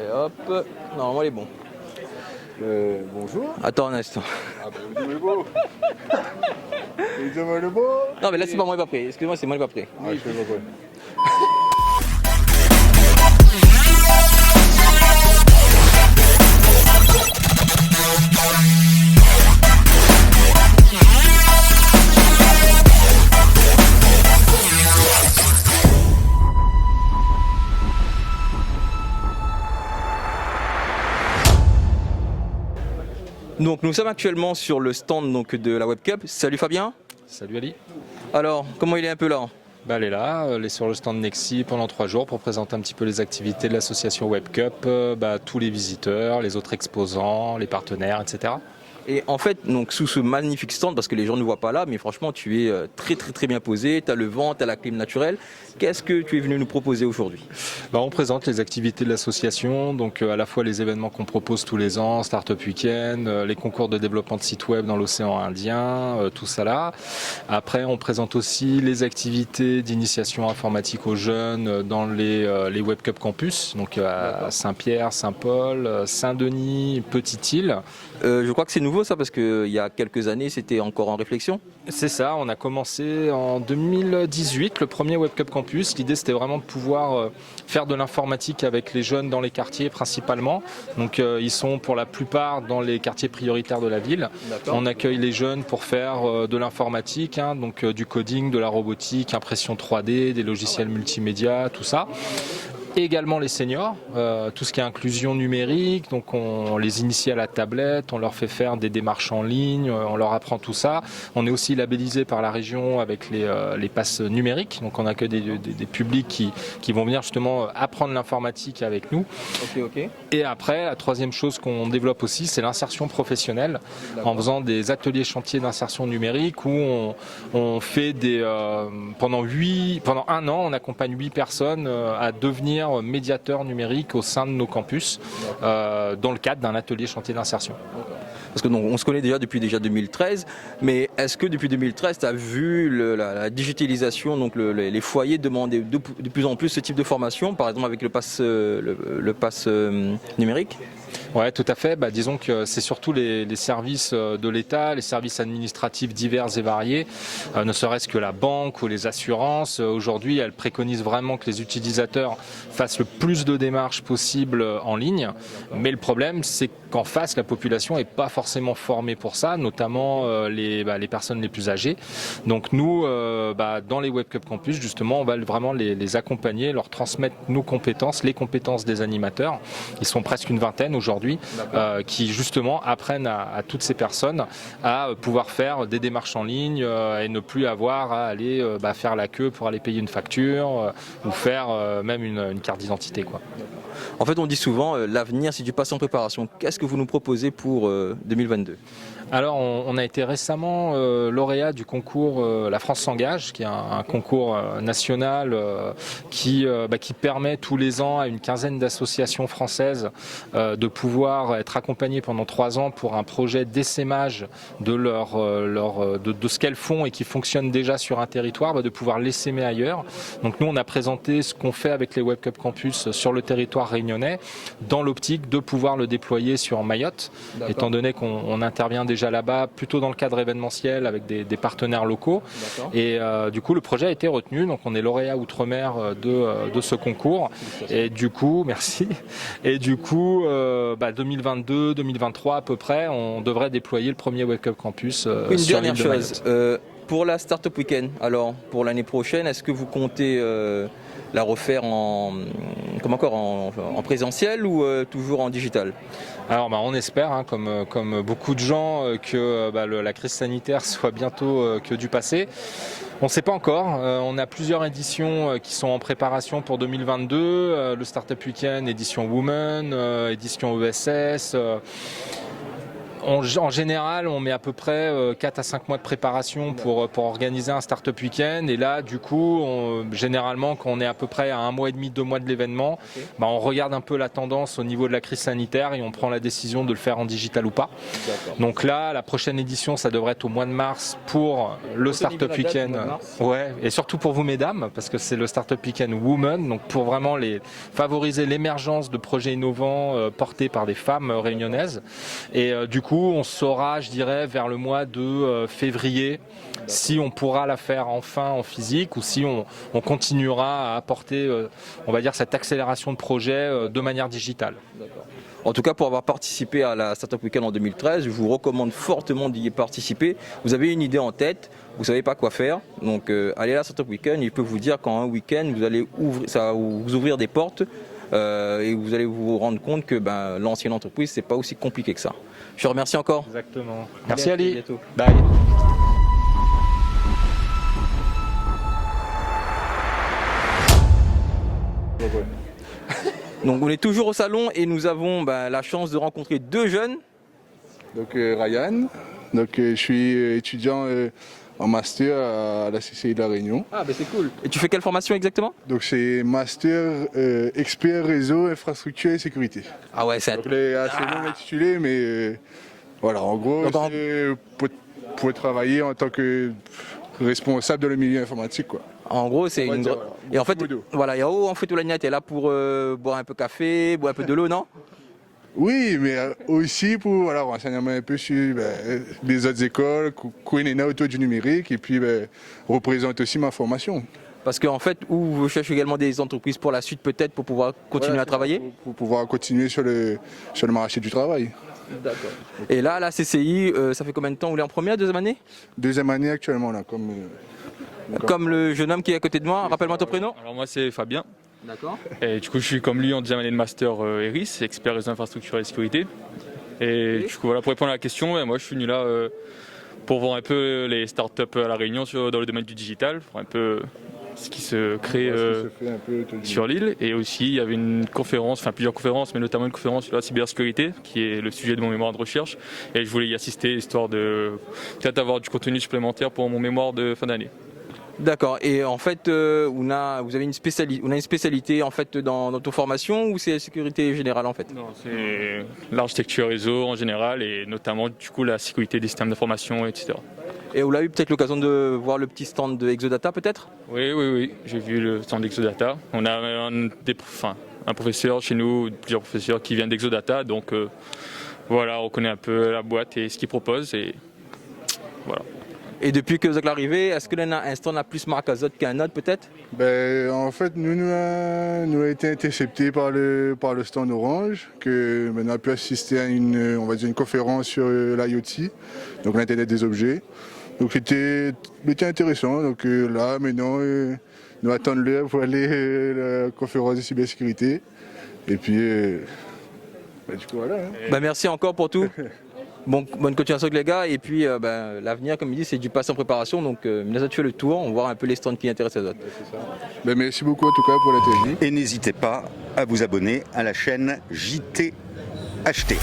Allez hop, normalement il est bon. Bonjour. Attends un instant. Ah ben vous le beau. Le beau. Non mais là c'est pas moi qui pas prêt, excuse-moi c'est moi qui pas prêt. Ah, je fais pas prêt. Donc nous sommes actuellement sur le stand donc, de la Web Cup. Salut Fabien. Salut Ali. Alors, comment il est un peu là? Elle est là, elle est sur le stand Nexi pendant 3 jours pour présenter un petit peu les activités de l'association Web Cup, tous les visiteurs, les autres exposants, les partenaires, etc. Et en fait, donc, sous ce magnifique stand, parce que les gens ne voient pas là, mais franchement tu es très bien posé, tu as le vent, tu as la clim naturelle. Qu'est-ce que tu es venu nous proposer aujourd'hui? On présente les activités de l'association, donc à la fois les événements qu'on propose tous les ans, Startup Weekend, les concours de développement de sites web dans l'océan Indien, tout ça là. Après, on présente aussi les activités d'initiation informatique aux jeunes dans les Web Cup campus, donc à Saint-Pierre, Saint-Paul, Saint-Denis, Petite-Île. Je crois que c'est nouveau ça, parce qu'il y a quelques années c'était encore en réflexion. C'est ça, on a commencé en 2018 le premier Web Cup Campus. L'idée c'était vraiment de pouvoir faire de l'informatique avec les jeunes dans les quartiers principalement. Donc ils sont pour la plupart dans les quartiers prioritaires de la ville. On accueille les jeunes pour faire de l'informatique, donc du coding, de la robotique, impression 3D, des logiciels multimédia, tout ça. Et également les seniors, tout ce qui est inclusion numérique, donc on les initie à la tablette, on leur fait faire des démarches en ligne, on leur apprend tout ça. On est aussi labellisé par la région avec les passes numériques, donc on accueille des publics qui vont venir justement apprendre l'informatique avec nous. Ok. Et après, la troisième chose qu'on développe aussi, c'est l'insertion professionnelle, en faisant des ateliers chantiers d'insertion numérique où on fait pendant 1 an, on accompagne 8 personnes à devenir médiateur numérique au sein de nos campus dans le cadre d'un atelier chantier d'insertion. Parce que on se connaît depuis 2013, mais est-ce que depuis 2013 tu as vu la digitalisation, donc les foyers demander de plus en plus ce type de formation, par exemple avec le pass numérique? Ouais, tout à fait. Disons que c'est surtout les services de l'État, les services administratifs divers et variés, ne serait-ce que la banque ou les assurances. Aujourd'hui, elles préconisent vraiment que les utilisateurs fassent le plus de démarches possible en ligne. Mais le problème, c'est qu'en face, la population n'est pas forcément formée pour ça, notamment les personnes les plus âgées. Donc nous, dans les Web Cup Campus, justement, on va vraiment les accompagner, leur transmettre nos compétences, les compétences des animateurs. Ils sont presque une vingtaine aujourd'hui, qui justement apprennent à toutes ces personnes à pouvoir faire des démarches en ligne et ne plus avoir à aller faire la queue pour aller payer une facture ou faire même une carte d'identité, quoi. En fait, on dit souvent l'avenir c'est du passé en préparation. Qu'est-ce que vous nous proposez pour 2022? Alors, on a été récemment lauréat du concours La France s'engage, qui est un concours national qui permet tous les ans à une quinzaine d'associations françaises de pouvoir être accompagnées pendant 3 ans pour un projet d'essaimage de ce qu'elles font et qui fonctionne déjà sur un territoire, de pouvoir l'essaimer ailleurs. Donc nous, on a présenté ce qu'on fait avec les Web Cup Campus sur le territoire réunionnais, dans l'optique de pouvoir le déployer sur Mayotte, étant donné qu'on intervient déjà là-bas plutôt dans le cadre événementiel avec des partenaires locaux. Et du coup le projet a été retenu, donc on est lauréat outre-mer de ce concours. Et du coup, merci. Et du coup 2022, 2023 à peu près, on devrait déployer le premier Web Cup Campus Une sur dernière l'île de chose, pour la Startup Weekend, alors pour l'année prochaine, est-ce que vous comptez la refaire en présentiel ou toujours en digital? Alors on espère, comme beaucoup de gens, que la crise sanitaire soit bientôt que du passé. On ne sait pas encore. On a plusieurs éditions qui sont en préparation pour 2022. Le Startup Weekend, édition Women, édition ESS. En général, on met à peu près 4 à 5 mois de préparation pour organiser un Startup Weekend. Et là, du coup, généralement, quand on est à peu près à 1 mois et demi, 2 mois de l'événement, on regarde un peu la tendance au niveau de la crise sanitaire et on prend la décision de le faire en digital ou pas. Donc là, la prochaine édition, ça devrait être au mois de mars pour le Startup Weekend. Ouais, et surtout pour vous, mesdames, parce que c'est le Startup Weekend Women, donc pour vraiment favoriser l'émergence de projets innovants portés par des femmes réunionnaises. Et du coup, on saura, je dirais, vers le mois de février, si on pourra la faire enfin en physique ou si on continuera à apporter, on va dire, cette accélération de projet de manière digitale. En tout cas, pour avoir participé à la Startup Weekend en 2013, je vous recommande fortement d'y participer. Vous avez une idée en tête, vous ne savez pas quoi faire, donc allez à la Startup Weekend. Il peut vous dire qu'en un week-end, vous allez ça va vous ouvrir des portes et vous allez vous rendre compte que l'ancienne entreprise, c'est pas aussi compliqué que ça. Je te remercie encore. Exactement. Merci Allez, Ali. à bientôt. Bye. Donc on est toujours au salon et nous avons la chance de rencontrer 2 jeunes. Donc Ryan, je suis étudiant en master à la CCI de La Réunion. Ah c'est cool. Et tu fais quelle formation exactement? Donc c'est master expert réseau, infrastructure et sécurité. Ah ouais, c'est Donc il est assez long intitulé, mais voilà, en gros, c'est pour travailler en tant que responsable de le milieu informatique, quoi. En gros, c'est une. Et en fait, voilà, en fait, Oulagna, t'es là pour boire un peu de café, boire un peu de l'eau, non? Oui, mais aussi pour renseigner un peu sur les autres écoles, courir autour du numérique et puis représenter aussi ma formation. Parce qu'en fait, vous cherchez également des entreprises pour la suite, peut-être, pour pouvoir continuer à travailler? Pour pouvoir continuer sur le marché du travail. D'accord. Et là, la CCI, ça fait combien de temps? Vous êtes en première, deuxième année? Deuxième année actuellement, là, Comme le jeune homme qui est à côté de moi. Rappelle-moi ton prénom. Alors moi c'est Fabien. D'accord. Et du coup je suis comme lui en deuxième année de master ERIS, expert réseau infrastructure et sécurité. Et du coup voilà, pour répondre à la question, moi je suis venu là pour voir un peu les startups à La Réunion dans le domaine du digital, pour un peu ce qui se crée sur l'île. Et aussi il y avait une conférence, enfin plusieurs conférences, mais notamment une conférence sur la cybersécurité qui est le sujet de mon mémoire de recherche. Et je voulais y assister histoire de peut-être avoir du contenu supplémentaire pour mon mémoire de fin d'année. D'accord. Et en fait, vous avez une spécialité en fait dans ton formation ou c'est la sécurité générale en fait? Non, c'est l'architecture réseau en général et notamment du coup la sécurité des systèmes d'information, etc. Et vous avez eu peut-être l'occasion de voir le petit stand de Exodata peut-être? Oui, j'ai vu le stand d'Exodata. On a un professeur chez nous, plusieurs professeurs qui viennent d'Exodata, donc voilà, on connaît un peu la boîte et ce qu'ils proposent et voilà. Et depuis que vous êtes arrivé, est-ce que un stand a plus marqué qu'un autre peut-être? En fait, nous avons été interceptés par le stand Orange, que maintenant on a pu assister à une conférence sur l'IoT, donc l'Internet des objets. Donc c'était intéressant. Donc là, maintenant, nous attendons l'heure pour aller à la conférence de cybersécurité. Et puis, du coup, voilà. Merci encore pour tout. Bonne continuation les gars, et puis l'avenir, comme il dit, c'est du passé en préparation, donc tu fais le tour, on va voir un peu les stands qui intéressent les autres. Merci beaucoup en tout cas pour la technique. Et n'hésitez pas à vous abonner à la chaîne JT Acheté.